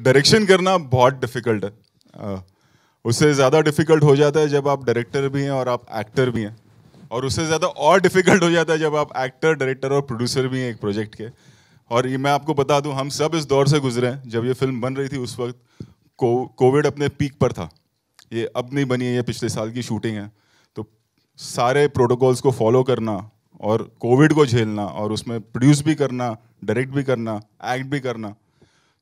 Direction करना बहुत difficult है। उससे ज़्यादा डिफिकल्ट हो जाता है जब आप डायरेक्टर भी हैं और आप एक्टर भी हैं, और उससे ज़्यादा और डिफिकल्ट हो जाता है जब आप एक्टर, डायरेक्टर और प्रोड्यूसर भी हैं एक प्रोजेक्ट के। और ये मैं आपको बता दूं, हम सब इस दौर से गुजरे हैं। जब ये फिल्म बन रही थी उस वक्त कोविड अपने पीक पर था। ये अब नहीं बनी है, ये पिछले साल की शूटिंग है। तो सारे प्रोटोकॉल्स को फॉलो करना और कोविड को झेलना और उसमें प्रोड्यूस भी करना, डायरेक्ट भी करना, एक्ट भी करना,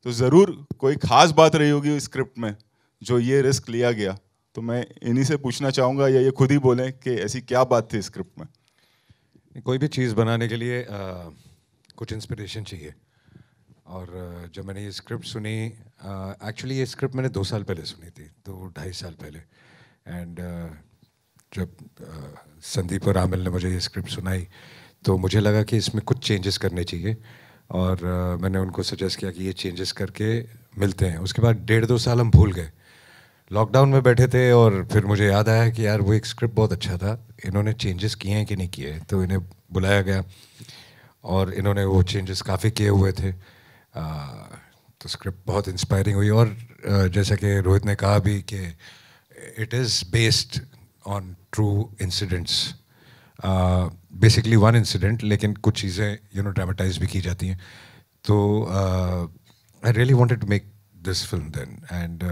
तो ज़रूर कोई खास बात रही होगी स्क्रिप्ट में जो ये रिस्क लिया गया। तो मैं इन्हीं से पूछना चाहूँगा, या ये खुद ही बोलें कि ऐसी क्या बात थी स्क्रिप्ट में। कोई भी चीज़ बनाने के लिए कुछ इंस्पिरेशन चाहिए। और जब मैंने ये स्क्रिप्ट सुनी, एक्चुअली ये स्क्रिप्ट मैंने 2 साल पहले सुनी थी, 2-2.5 साल पहले। एंड जब संदीप और आमिल ने मुझे ये स्क्रिप्ट सुनाई तो मुझे लगा कि इसमें कुछ चेंजेस करने चाहिए। और मैंने उनको सजेस्ट किया कि ये चेंजेस करके मिलते हैं। उसके बाद 1.5-2 साल हम भूल गए, लॉकडाउन में बैठे थे। और फिर मुझे याद आया कि यार वो एक स्क्रिप्ट बहुत अच्छा था, इन्होंने चेंजेस किए हैं कि नहीं किए हैं। तो इन्हें बुलाया गया और इन्होंने वो चेंजेस काफ़ी किए हुए थे। तो स्क्रिप्ट बहुत इंस्पायरिंग हुई। और जैसा कि रोहित ने कहा भी कि it is based on true incidents, basically one incident, लेकिन कुछ चीज़ें ड्रामेटाइज भी की जाती हैं। तो I really wanted to make this film then. And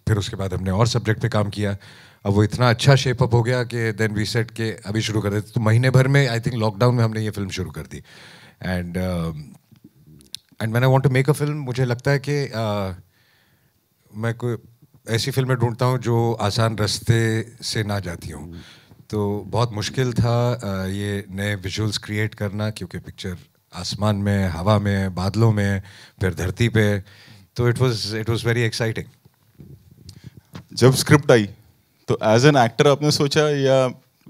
फिर उसके बाद हमने और सब्जेक्ट पे काम किया। अब वो इतना अच्छा शेप अप हो गया कि देन वी सेट के अभी शुरू कर देते। तो महीने भर में, आई थिंक लॉकडाउन में, हमने ये फिल्म शुरू कर दी। And when I want to make a film, मुझे लगता है कि मैं कोई ऐसी फिल्में ढूंढता हूँ जो आसान रास्ते से ना जाती हूँ। तो बहुत मुश्किल था ये नए विजुअल्स क्रिएट करना, क्योंकि पिक्चर आसमान में, हवा में, बादलों में, फिर धरती पे। तो इट वाज वेरी एक्साइटिंग। जब स्क्रिप्ट आई तो एज एन एक्टर आपने सोचा या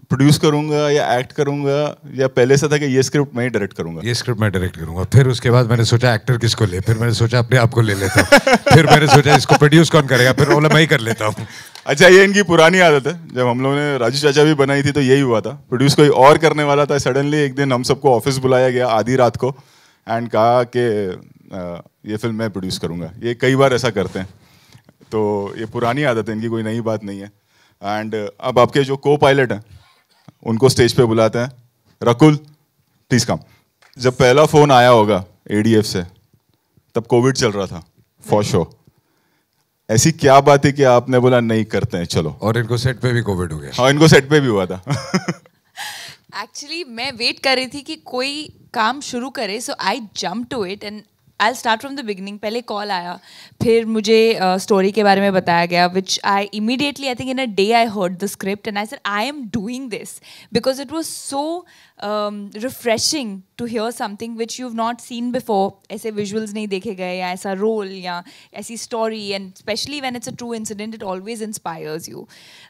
प्रोड्यूस करूंगा या एक्ट करूंगा, या पहले से था कि ये स्क्रिप्ट मैं ही डायरेक्ट करूंगा? ये स्क्रिप्ट मैं डायरेक्ट करूंगा। फिर उसके बाद मैंने सोचा एक्टर किसको ले, फिर मैंने सोचा अपने आप को ले लेता हूँ। फिर मैंने सोचा इसको प्रोड्यूस कौन करेगा, फिर बोला मैं ही कर लेता हूँ। अच्छा, ये इनकी पुरानी आदत है। जब हम लोगों ने राजू चाचा भी बनाई थी तो यही हुआ था, प्रोड्यूस कोई और करने वाला था। सडनली एक दिन हम सबको ऑफिस बुलाया गया आधी रात को एंड कहा कि ये फिल्म मैं प्रोड्यूस करूंगा। ये कई बार ऐसा करते हैं, तो ये पुरानी आदत है इनकी, कोई नई बात नहीं है। एंड अब आपके जो को पायलट हैं उनको स्टेज पे बुलाते हैं। Rakul please come. जब पहला फोन आया होगा एडीएफ से, तब कोविड चल रहा था फॉर श्योर। ऐसी क्या बात है कि आपने बोला नहीं करते हैं चलो? और इनको सेट पे भी कोविड हो गया। हाँ, इनको सेट पे भी हुआ था। एक्चुअली मैं वेट कर रही थी कि कोई काम शुरू करे, so I jump to it and I start from the beginning. पहले कॉल आया, फिर मुझे स्टोरी के बारे में बताया गया, which I immediately, I think in a day I heard the script and I said I am doing this because it was so refreshing to hear something which you have not seen before. ऐसे visuals नहीं देखे गए, या ऐसा role, या ऐसी story, and specially when it's a true incident it always inspires you.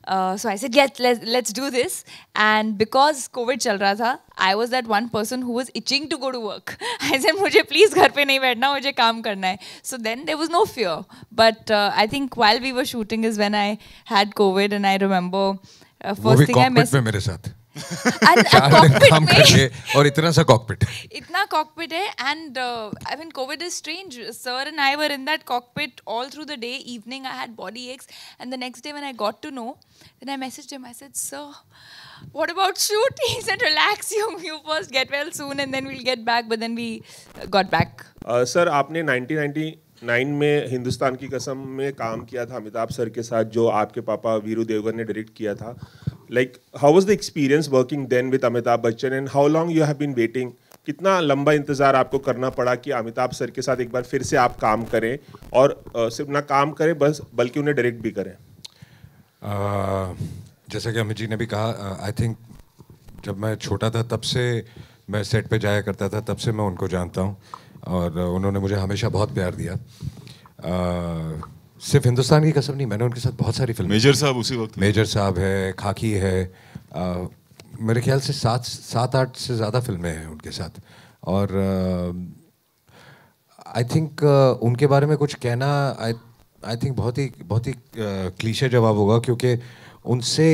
So I said let's do this. And because Covid चल रहा था, I was that one person who was itching to go to work. I said मुझे please घर पे नहीं बैठना, मुझे काम करना है। So then there was no fear, but I think while we were shooting is when I had Covid and I remember first thing I cockpit में मेरे साथ काम करके, और इतना सा कॉकपिट है। And I mean COVID is strange. Sir and I were in that cockpit all through the day. Evening I had body aches, and the next day when I got to know, then I messaged him. I said, sir, what about shoot? He said, relax, you first get well soon and then we'll get back. But then we got back. Sir, आपने 1999 में हिंदुस्तान की कसम में काम किया था Amitabh sir के साथ, जो आपके पापा वीरू देवगन ने डायरेक्ट किया था। Like, how was the experience working then with Amitabh Bachchan, and how long you have been waiting? कितना लंबा इंतज़ार आपको करना पड़ा कि अमिताभ सर के साथ एक बार फिर से आप काम करें, और सिर्फ ना काम करें बस, बल्कि उन्हें डायरेक्ट भी करें? जैसा कि अमित जी ने भी कहा, आई थिंक जब मैं छोटा था तब से मैं सेट पे जाया करता था, तब से मैं उनको जानता हूँ। और उन्होंने मुझे हमेशा बहुत प्यार दिया। सिर्फ हिंदुस्तान की कसम नहीं, मैंने उनके साथ बहुत सारी फिल्में। मेजर साहब उसी वक्त, मेजर साहब है, खाकी है, मेरे ख्याल से 7-8 से ज़्यादा फिल्में हैं उनके साथ। और आई थिंक उनके बारे में कुछ कहना आई थिंक बहुत ही क्लीशे जवाब होगा, क्योंकि उनसे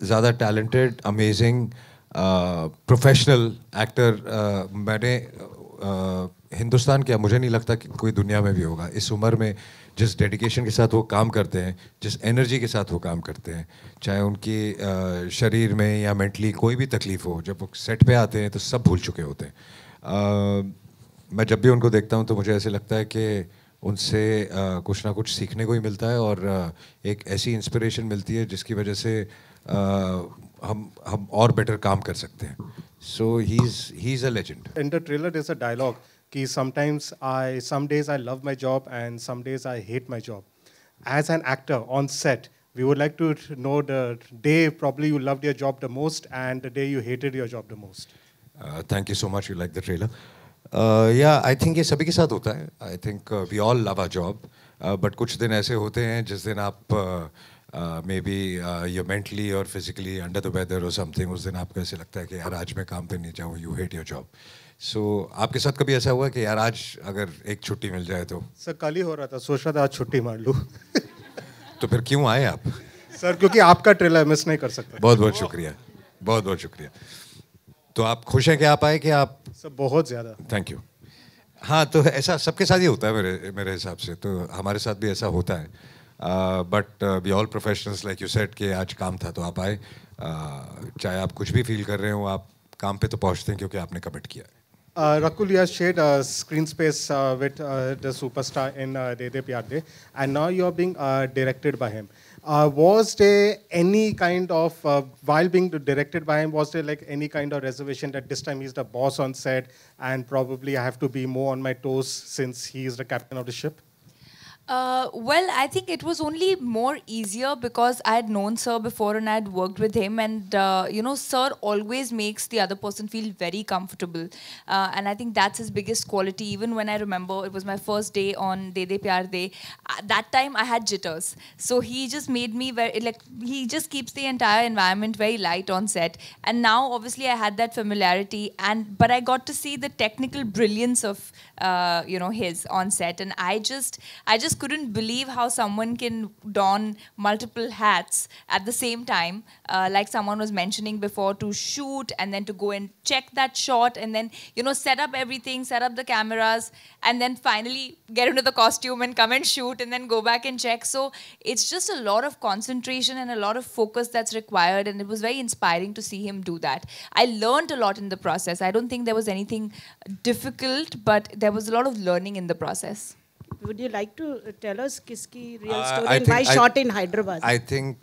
ज़्यादा टैलेंटेड, अमेजिंग, प्रोफेशनल एक्टर मैंने हिंदुस्तान क्या, मुझे नहीं लगता कि कोई दुनिया में भी होगा इस उम्र में जिस डेडिकेशन के साथ वो काम करते हैं, जिस एनर्जी के साथ वो काम करते हैं, चाहे उनकी शरीर में या मेंटली कोई भी तकलीफ हो, जब वो सेट पे आते हैं तो सब भूल चुके होते हैं। मैं जब भी उनको देखता हूँ तो मुझे ऐसे लगता है कि उनसे कुछ ना कुछ सीखने को ही मिलता है और एक ऐसी इंस्पिरेशन मिलती है जिसकी वजह से हम और बेटर काम कर सकते हैं। So he is a legend. In the trailer, there's a dialogue कि some days I love my job and some days I hate my job. As an actor on set, we would like to know the day probably you loved your job the most and the day you hated your job the most. Thank you so much. You like the trailer? Yeah, I think ये सभी के साथ होता है. I think we all love our job, but कुछ दिन ऐसे होते हैं जिस दिन आप maybe you're mentally or physically under the weather or something. उस दिन आपको ऐसे लगता है कि यार आज मैं काम पे नहीं जाऊँ. You hate your job. So आपके साथ कभी ऐसा हुआ कि यार आज अगर एक छुट्टी मिल जाए तो? सर कल ही हो रहा था, सोच रहा था आज छुट्टी मार लूँ. तो फिर क्यों आए आप? सर क्योंकि आपका ट्रेलर मिस नहीं कर सकता. बहुत बहुत शुक्रिया, बहुत बहुत शुक्रिया. तो आप खुश हैं कि आप आए कि आप? सर बहुत ज़्यादा. Thank you. हाँ, तो ऐसा सबके साथ ही होता है मेरे हिसाब से, तो हमारे साथ भी ऐसा होता है. But we all professionals like you said कि आज काम था तो आप आए. चाहे आप कुछ भी फील कर रहे हो, आप काम पे तो पहुंचते हैं क्योंकि आपने कमिट किया है. Rakul, you have shared screen space with the superstar in De De Pyar De, and now you are being directed by him. Was there any kind of, while being directed by him, was there like any kind of reservation that this time he's the boss on set and probably I have to be more on my toes since he is the captain of the ship? Well, I think it was only more easier because I had known Sir before and I had worked with him, and Sir always makes the other person feel very comfortable, and I think that's his biggest quality. Even when I remember it was my first day on De De Pyar De, that time I had jitters, so he just made me he just keeps the entire environment very light on set. And now obviously I had that familiarity, but I got to see the technical brilliance of his on set, and I just couldn't believe how someone can don multiple hats at the same time, like someone was mentioning before, to shoot and then to go and check that shot and then set up everything, set up the cameras, and then finally get into the costume and come and shoot and then go back and check. So it's just a lot of concentration and a lot of focus that's required, and it was very inspiring to see him do that. I learned a lot in the process. I don't think there was anything difficult, but there was a lot of learning in the process. Would you like to tell us kiski real story and why shot in Hyderabad? I think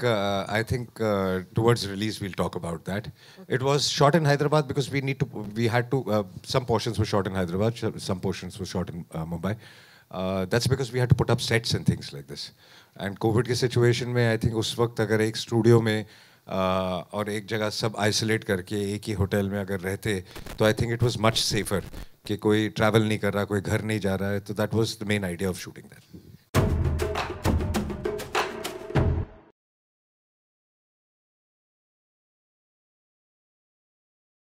towards release we'll talk about that. Okay. It was shot in Hyderabad because we had to some portions were shot in Hyderabad, some portions were shot in Mumbai. That's because we had to put up sets and things like this. And COVID के situation में I think उस वक्त अगर एक studio में और एक जगह सब आइसोलेट करके एक ही होटल में अगर रहते तो I think it was much safer कि कोई ट्रैवल नहीं कर रहा, कोई घर नहीं जा रहा है, तो that was the main idea of shooting that.